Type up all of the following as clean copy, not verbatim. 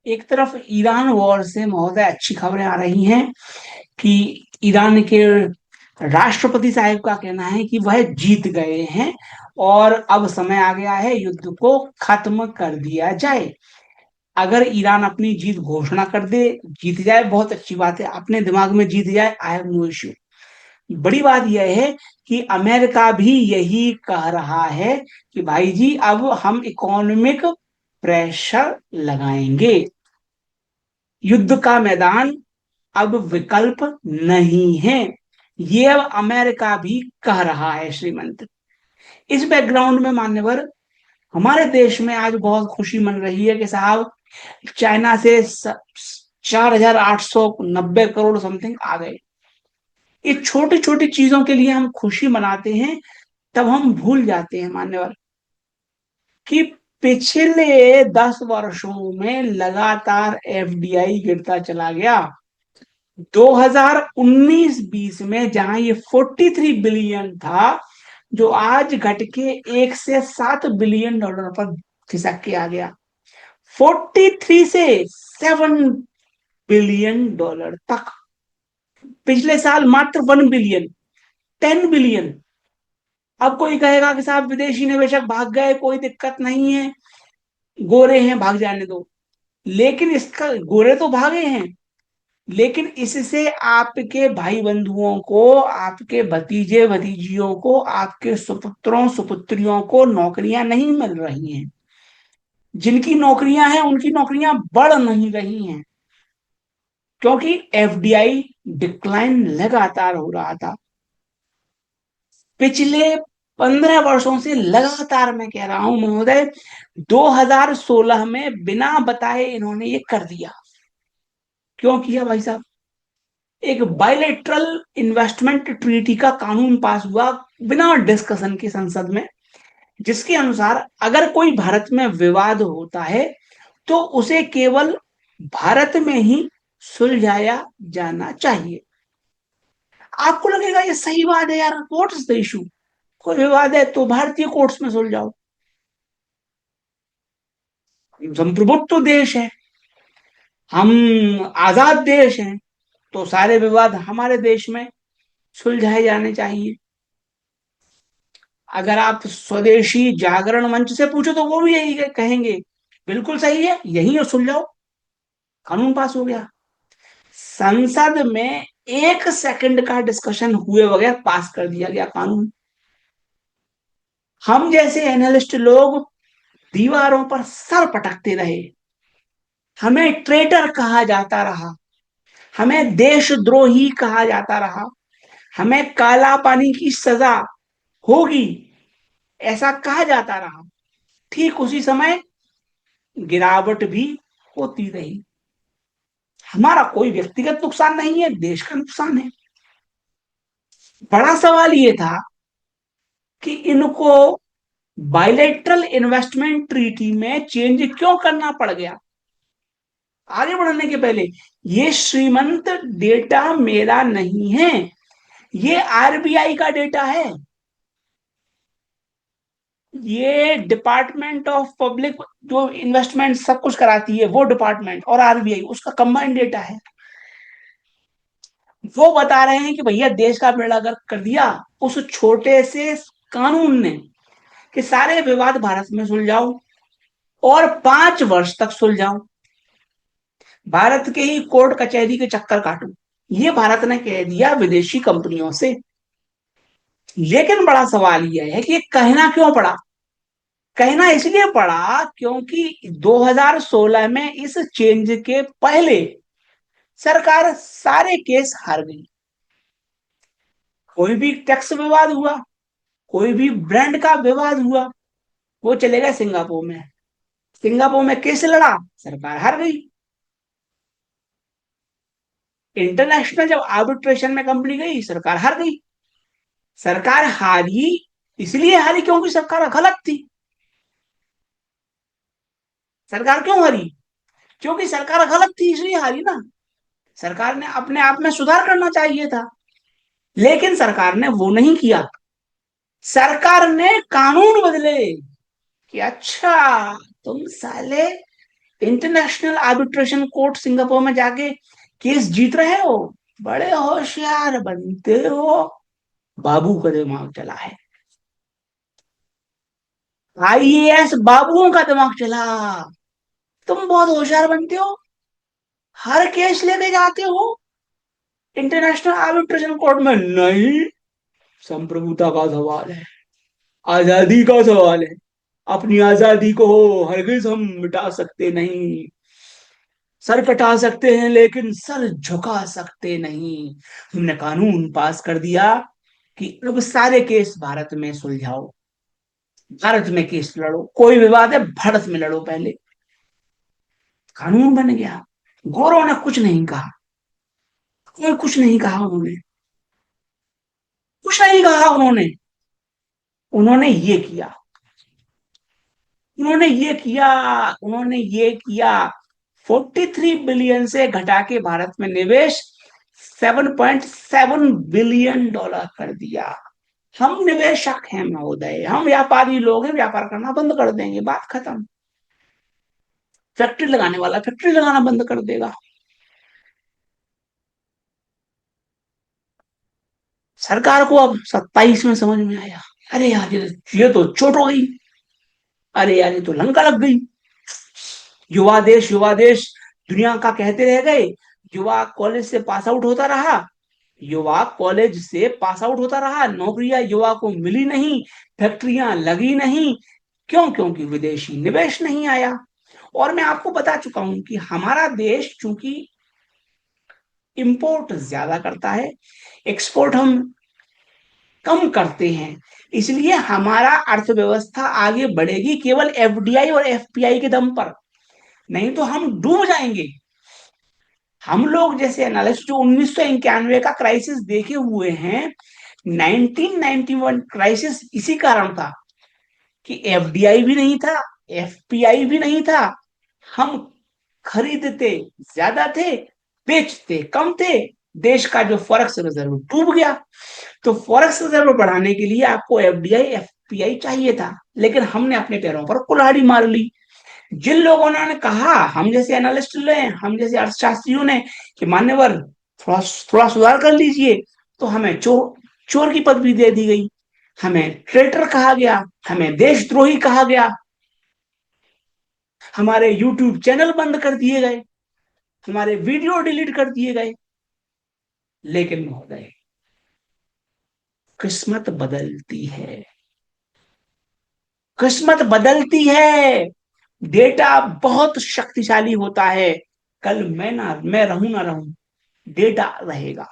एक तरफ Iran war से महोदय अच्छी खबरें आ रही हैं कि ईरान के राष्ट्रपति साहब का कहना है कि वह जीत गए हैं और अब समय आ गया है युद्ध को खत्म कर दिया जाए। अगर ईरान अपनी जीत घोषणा कर दे, जीत जाए, बहुत अच्छी बात है, अपने दिमाग में जीत जाए, आई हैव नो इश्यू। बड़ी बात यह है कि अमेरिका भी यही कह रहा है कि भाई जी अब हम इकोनॉमिक प्रेशर लगाएंगे। युद्ध का मैदान अब विकल्प नहीं है, ये अब अमेरिका भी कह रहा है श्रीमंत। इस बैकग्राउंड में मान्यवर, हमारे देश में आज बहुत खुशी मन रही है कि साहब चाइना से 4,890 करोड़ समथिंग आ गए। ये छोटी छोटी चीजों के लिए हम खुशी मनाते हैं, तब हम भूल जाते हैं मान्यवर कि पिछले 10 वर्षों में लगातार एफडीआई गिरता चला गया। 2019-20 में जहां ये 43 बिलियन था, जो आज घट के 1 से 7 बिलियन डॉलर पर खिसक के आ गया। 43 से 7 बिलियन डॉलर तक। पिछले साल मात्र 1 बिलियन, 10 बिलियन। अब कोई कहेगा कि साहब विदेशी निवेशक भाग गए, कोई दिक्कत नहीं है, गोरे हैं भाग जाने दो। लेकिन इसका, गोरे तो भागे हैं, लेकिन इससे आपके भाई बंधुओं को, आपके भतीजे भतीजियों को, आपके सुपुत्रों सुपुत्रियों को नौकरियां नहीं मिल रही हैं। जिनकी नौकरियां हैं उनकी नौकरियां बढ़ नहीं रही हैं, क्योंकि एफडीआई डिक्लाइन लगातार हो रहा था। पिछले 15 वर्षों से लगातार मैं कह रहा हूं महोदय, 2016 में बिना बताए इन्होंने ये कर दिया। क्यों किया भाई साहब? एक बायलेटरल इन्वेस्टमेंट ट्रीटी का कानून पास हुआ बिना डिस्कशन के संसद में, जिसके अनुसार अगर कोई भारत में विवाद होता है तो उसे केवल भारत में ही सुलझाया जाना चाहिए। आपको लगेगा ये सही बात है यार, व्हाट इज द इशू? कोई विवाद है तो भारतीय कोर्ट्स में सुलझाओ। संप्रभुत्व देश है, हम आजाद देश हैं, तो सारे विवाद हमारे देश में सुलझाए जाने चाहिए। अगर आप स्वदेशी जागरण मंच से पूछो तो वो भी यही कहेंगे, बिल्कुल सही है, यही सुलझाओ। कानून पास हो गया संसद में, 1 सेकंड का डिस्कशन हुए बगैर पास कर दिया गया कानून। हम जैसे एनालिस्ट लोग दीवारों पर सर पटकते रहे, हमें ट्रेटर कहा जाता रहा, हमें देशद्रोही कहा जाता रहा, हमें काला पानी की सजा होगी ऐसा कहा जाता रहा। ठीक उसी समय गिरावट भी होती रही। हमारा कोई व्यक्तिगत नुकसान नहीं है, देश का नुकसान है। बड़ा सवाल ये था कि इनको बायलेटरल इन्वेस्टमेंट ट्रीटी में चेंज क्यों करना पड़ गया। आगे बढ़ने के पहले, ये श्रीमंत डेटा मेरा नहीं है, ये आरबीआई का डेटा है। ये डिपार्टमेंट ऑफ पब्लिक जो इन्वेस्टमेंट सब कुछ कराती है, वो डिपार्टमेंट और आरबीआई, उसका कंबाइंड डेटा है। वो बता रहे हैं कि भैया देश का बेड़ा गर्क कर दिया उस छोटे से कानून ने कि सारे विवाद भारत में सुलझाओ और 5 वर्ष तक सुलझाओ, भारत के ही कोर्ट कचहरी के चक्कर काटो। ये भारत ने कह दिया विदेशी कंपनियों से। लेकिन बड़ा सवाल यह है कि ये कहना क्यों पड़ा। कहना इसलिए पड़ा क्योंकि 2016 में इस चेंज के पहले सरकार सारे केस हार गई। कोई भी टैक्स विवाद हुआ, कोई भी ब्रांड का विवाद हुआ, वो चले गए सिंगापुर में। सिंगापुर में केस लड़ा, सरकार हार गई। इंटरनेशनल जब आर्बिट्रेशन में कंपनी गई, सरकार हार गई। सरकार हारी इसलिए हारी क्योंकि सरकार गलत थी। सरकार क्यों हारी? क्योंकि सरकार गलत थी इसलिए हारी ना। सरकार ने अपने आप में सुधार करना चाहिए था, लेकिन सरकार ने वो नहीं किया। सरकार ने कानून बदले कि अच्छा, तुम साले इंटरनेशनल आर्बिट्रेशन कोर्ट सिंगापुर में जाके केस जीत रहे हो, बड़े होशियार बनते हो। बाबू का दिमाग चला है, आईएएस बाबुओं का दिमाग चला। तुम बहुत होशियार बनते हो, हर केस लेके जाते हो इंटरनेशनल आर्बिट्रेशन कोर्ट में। नहीं, संप्रभुता का सवाल है, आजादी का सवाल है। अपनी आजादी को हरगिज हम मिटा सकते नहीं। सर कटा सकते हैं लेकिन सर झुका सकते नहीं। हमने कानून पास कर दिया कि अब सारे केस भारत में सुलझाओ, भारत में केस लड़ो, कोई विवाद है भारत में लड़ो पहले। कानून बन गया। गोरों ने कुछ नहीं कहा, कोई कुछ नहीं कहा, उन्होंने कुछ नहीं कहा। उन्होंने ये किया, उन्होंने ये किया, उन्होंने ये किया। 43 बिलियन से घटा के भारत में निवेश 7.7 बिलियन डॉलर कर दिया। हम निवेशक हैं महोदय, हम व्यापारी लोग हैं, व्यापार करना बंद कर देंगे, बात खत्म। फैक्ट्री लगाने वाला फैक्ट्री लगाना बंद कर देगा। सरकार को अब 27 में समझ में आया, अरे यार ये तो चोट हो गई, अरे यार ये तो लंका लग गई। युवा देश, युवा देश दुनिया का कहते रह गए। युवा कॉलेज से पास आउट होता रहा, युवा कॉलेज से पास आउट होता रहा, नौकरियां युवा को मिली नहीं, फैक्ट्रियां लगी नहीं। क्यों? क्योंकि विदेशी निवेश नहीं आया। और मैं आपको बता चुका हूं कि हमारा देश चूंकि इंपोर्ट ज्यादा करता है, एक्सपोर्ट हम कम करते हैं, इसलिए हमारा अर्थव्यवस्था आगे बढ़ेगी केवल एफडीआई और एफपीआई के दम पर, नहीं तो हम डूब जाएंगे। हम लोग जैसे एनालिस्ट जो 1991 का क्राइसिस देखे हुए हैं, 1991 क्राइसिस इसी कारण था कि एफडीआई भी नहीं था, एफपीआई भी नहीं था। हम खरीदते ज्यादा थे, बेचते कम थे, देश का जो फॉरेक्स रिजर्व डूब गया। तो फॉरेक्स रिजर्व बढ़ाने के लिए आपको एफडीआई एफपीआई चाहिए था, लेकिन हमने अपने पैरों पर कुल्हाड़ी मार ली। जिन लोगों ने कहा, हम जैसे एनालिस्ट ने, हम जैसे अर्थशास्त्रियों ने, कि मान्यवर थोड़ा थोड़ा सुधार कर लीजिए, तो हमें चोर चोर की पदवी दे दी गई, हमें ट्रेटर कहा गया, हमें देशद्रोही कहा गया, हमारे यूट्यूब चैनल बंद कर दिए गए, हमारे वीडियो डिलीट कर दिए गए। लेकिन महोदय, किस्मत बदलती है, किस्मत बदलती है। डेटा बहुत शक्तिशाली होता है। कल मैं रहूं ना रहूं, डेटा रहेगा।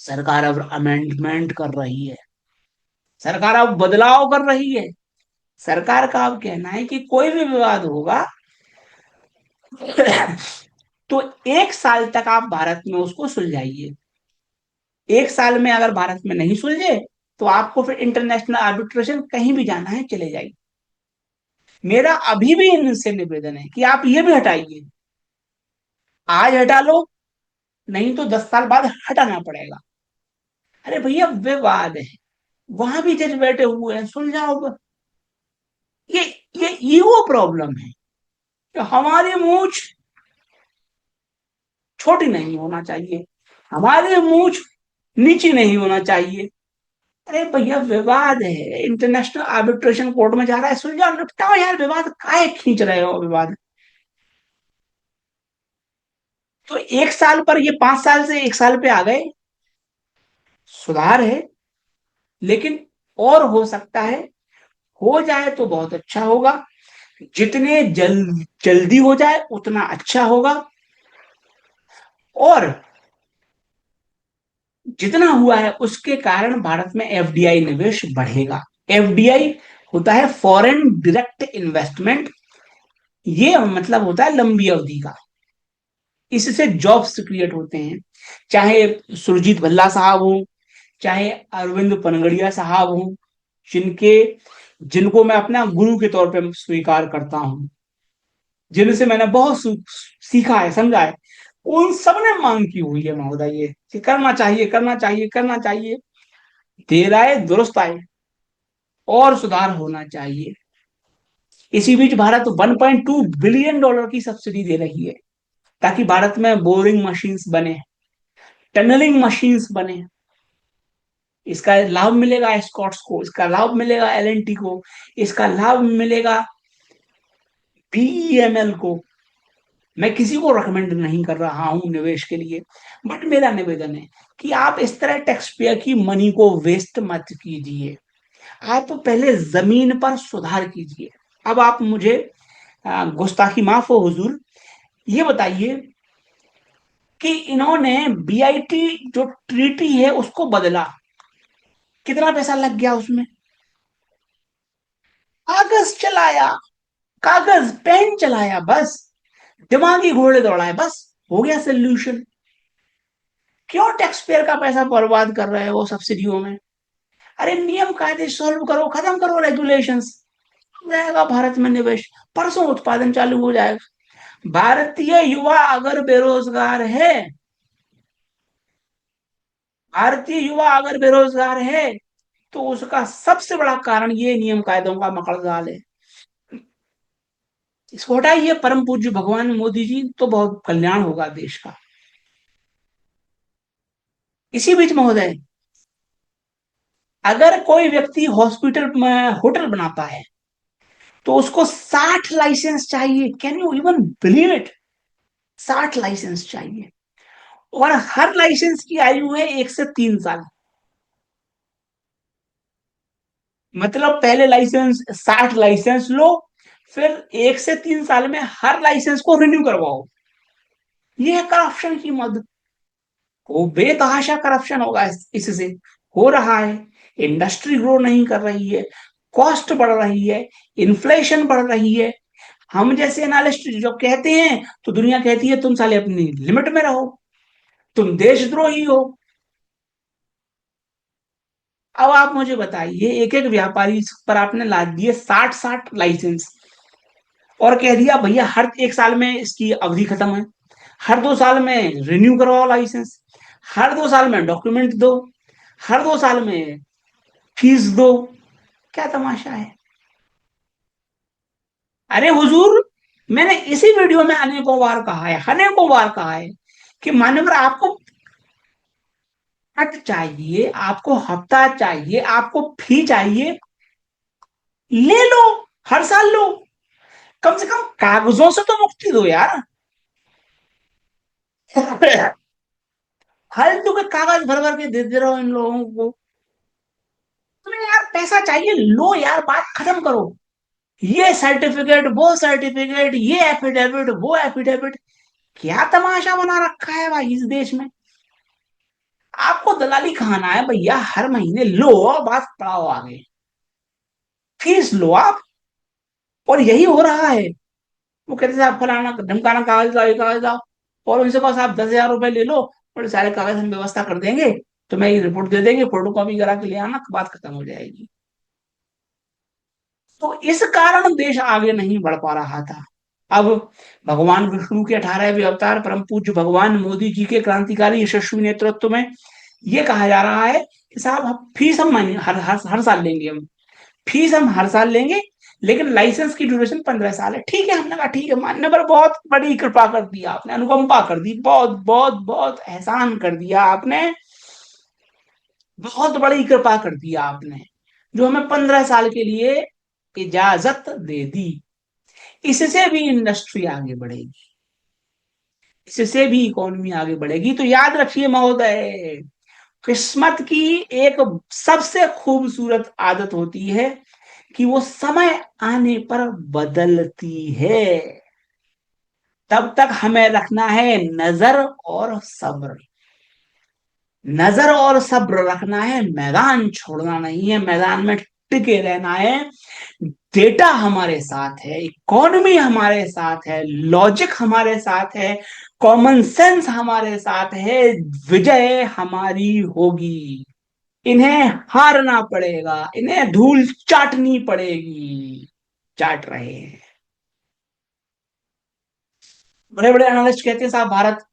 सरकार अब अमेंडमेंट कर रही है, सरकार अब बदलाव कर रही है। सरकार का अब कहना है कि कोई भी विवाद होगा तो 1 साल तक आप भारत में उसको सुलझाइए। 1 साल में अगर भारत में नहीं सुलझे तो आपको फिर इंटरनेशनल आर्बिट्रेशन कहीं भी जाना है, चले जाइए। मेरा अभी भी इनसे निवेदन है कि आप ये भी हटाइए, आज हटा लो, नहीं तो 10 साल बाद हटाना पड़ेगा। अरे भैया विवाद है, वहां भी जज बैठे हुए हैं, सुलझाओ। ये ये ईगो प्रॉब्लम है कि हमारी मूछ छोटी नहीं होना चाहिए, हमारी मूछ नीची नहीं होना चाहिए। अरे भैया विवाद है, इंटरनेशनल आर्बिट्रेशन कोर्ट में जा रहा है, सुलझाओ, निपटाओ यार, विवाद काहे खींच रहे हो विवाद। तो 1 साल पर, ये 5 साल से 1 साल पे आ गए, सुधार है, लेकिन और हो सकता है। हो जाए तो बहुत अच्छा होगा, जितने जल्दी हो जाए उतना अच्छा होगा। और जितना हुआ है उसके कारण भारत में एफडीआई निवेश बढ़ेगा। एफडीआई होता है फॉरेन डायरेक्ट इन्वेस्टमेंट, ये मतलब होता है लंबी अवधि का, इससे जॉब्स क्रिएट होते हैं। चाहे सुरजीत भल्ला साहब हो, चाहे अरविंद पनगड़िया साहब हो, जिनके जिनको मैं अपना गुरु के तौर पे स्वीकार करता हूं, जिनसे मैंने बहुत सीखा है, समझा है, उन सब ने मांग की हुई है महोदय ये कि करना चाहिए, करना चाहिए, करना चाहिए। देर आए दुरुस्त आए, और सुधार होना चाहिए। इसी बीच भारत 1.2 बिलियन डॉलर की सब्सिडी दे रही है ताकि भारत में बोरिंग मशीन्स बने, टनलिंग मशीन्स बने। इसका लाभ मिलेगा एस्कॉर्ट्स को, इसका लाभ मिलेगा एलएनटी को, इसका लाभ मिलेगा बीईएमएल को। मैं किसी को रिकमेंड नहीं कर रहा हूं निवेश के लिए, बट मेरा निवेदन है कि आप इस तरह टैक्स पेयर की मनी को वेस्ट मत कीजिए। आप तो पहले जमीन पर सुधार कीजिए। अब आप मुझे गुस्ताखी माफ हो हुजूर, ये बताइए कि इन्होंने बीआईटी जो ट्रीटी है उसको बदला, कितना पैसा लग गया उसमें? कागज चलाया, कागज पेन चलाया, बस दिमागी घोड़े दौड़ाए, बस हो गया सोल्यूशन। क्यों टैक्स पेयर का पैसा बर्बाद कर रहे हो सब्सिडियों में? अरे नियम कायदे सॉल्व करो, खत्म करो रेगुलेशंस, हो जाएगा भारत में निवेश, परसों उत्पादन चालू हो जाएगा। भारतीय युवा अगर बेरोजगार है, भारतीय युवा अगर बेरोजगार है, तो उसका सबसे बड़ा कारण ये नियम कायदों का मकड़जाल है। इसको हटाइए, परम पूज्य भगवान मोदी जी, तो बहुत कल्याण होगा देश का। इसी बीच महोदय, अगर कोई व्यक्ति हॉस्पिटल में होटल बनाता है तो उसको 60 लाइसेंस चाहिए। Can you even believe it? 60 licence चाहिए, और हर लाइसेंस की आयु है 1 से 3 साल। मतलब पहले लाइसेंस, 60 लाइसेंस लो, फिर 1 से 3 साल में हर लाइसेंस को रिन्यू करवाओ। ये है करप्शन की मद। वो बेतहाशा करप्शन होगा इससे। हो रहा है, इंडस्ट्री ग्रो नहीं कर रही है, कॉस्ट बढ़ रही है, इन्फ्लेशन बढ़ रही है। हम जैसे एनालिस्ट जो कहते हैं, तो दुनिया कहती है तुम साले अपनी लिमिट में रहो, तुम देशद्रोही हो। अब आप मुझे बताइए, एक एक व्यापारी पर आपने लाद दिए 60 लाइसेंस, और कह दिया भैया हर 1 साल में इसकी अवधि खत्म है, हर 2 साल में रिन्यू करवाओ लाइसेंस, हर 2 साल में डॉक्यूमेंट दो, हर 2 साल में फीस दो। क्या तमाशा है? अरे हुजूर, मैंने इसी वीडियो में अनेकों बार कहा है कि मान्यवर आपको कट चाहिए, आपको हफ्ता चाहिए, आपको फी चाहिए, ले लो, हर साल लो। कम से कम कागजों से तो मुक्ति दो यार। फालतू के कागज भर भर के दे दे रहे हो इन लोगों को। तुम्हें यार पैसा चाहिए, लो यार, बात खत्म करो। ये सर्टिफिकेट, वो सर्टिफिकेट, ये एफिडेविट, वो एफिडेविट, क्या तमाशा बना रखा है भाई इस देश में। आपको दलाली खाना है भैया, हर महीने लो और बात पढ़ाओ आगे, फीस लो आप। और यही हो रहा है। वो कहते थे आप फलाना ढमकाना कागज लाओ, ये कागज लाओ, और उनसे पास आप 10,000 रुपए ले लो, और सारे कागज हम व्यवस्था कर देंगे, तो मैं ये रिपोर्ट दे देंगे, फोटो कॉपी करा के ले आना, बात खत्म हो जाएगी। तो इस कारण देश आगे नहीं बढ़ पा रहा था। अब भगवान विष्णु के 18वें अवतार परम पूज्य भगवान मोदी जी के क्रांतिकारी यशस्वी नेतृत्व में ये कहा जा रहा है कि साहब फीस हम हर साल लेंगे, हम फीस हम हर साल लेंगे, लेकिन लाइसेंस की ड्यूरेशन 15 साल है। ठीक है, हमने कहा ठीक है मान्य, पर बहुत बड़ी कृपा कर दी आपने, अनुकंपा कर दी, बहुत बहुत बहुत एहसान कर दिया आपने, बहुत बड़ी कृपा कर दिया आपने, जो हमें 15 साल के लिए इजाजत दे दी। इससे भी इंडस्ट्री आगे बढ़ेगी, इससे भी इकोनॉमी आगे बढ़ेगी। तो याद रखिए महोदय, किस्मत की एक सबसे खूबसूरत आदत होती है कि वो समय आने पर बदलती है। तब तक हमें रखना है नजर और सब्र, नजर और सब्र रखना है, मैदान छोड़ना नहीं है, मैदान में टिके रहना है। डेटा हमारे साथ है, इकोनॉमी हमारे साथ है, लॉजिक हमारे साथ है, कॉमन सेंस हमारे साथ है, विजय हमारी होगी। इन्हें हारना पड़ेगा, इन्हें धूल चाटनी पड़ेगी, चाट रहे हैं। बड़े बड़े एनालिस्ट कहते हैं साहब भारत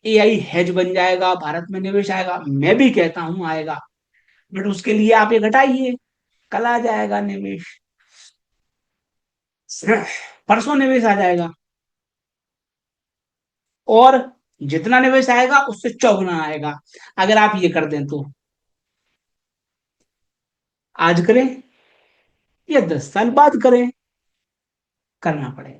एआई हेज बन जाएगा, भारत में निवेश आएगा। मैं भी कहता हूं आएगा, बट उसके लिए आप ये घटाइए, कल आ जाएगा निवेश। परसों निवेश आ जाएगा, और जितना निवेश आएगा उससे चौगुना आएगा, अगर आप ये कर दें तो। आज करें या 10 साल बाद करें, करना पड़ेगा।